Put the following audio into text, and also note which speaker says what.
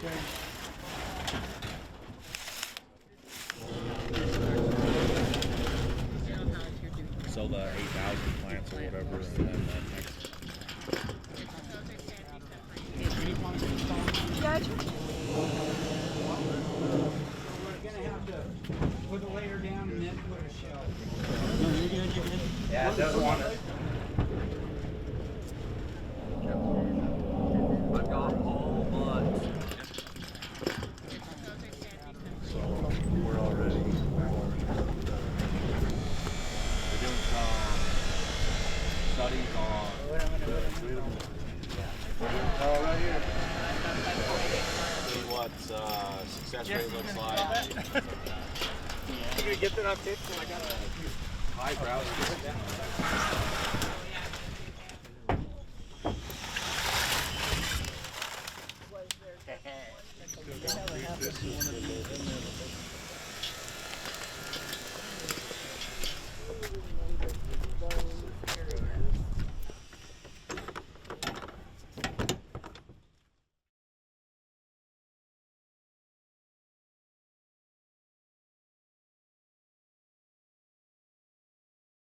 Speaker 1: So the 8,000 plants or whatever, and then next.
Speaker 2: Yeah, I tried.
Speaker 3: We're gonna have to put a layer down and then put a shelf.
Speaker 4: Yeah, it doesn't want it.
Speaker 5: I've got all but.
Speaker 1: So we're already doing some studies on.
Speaker 4: Oh, right here.
Speaker 1: See what success rate looks like.
Speaker 4: You gonna get that on tape? I got that.
Speaker 1: High browser.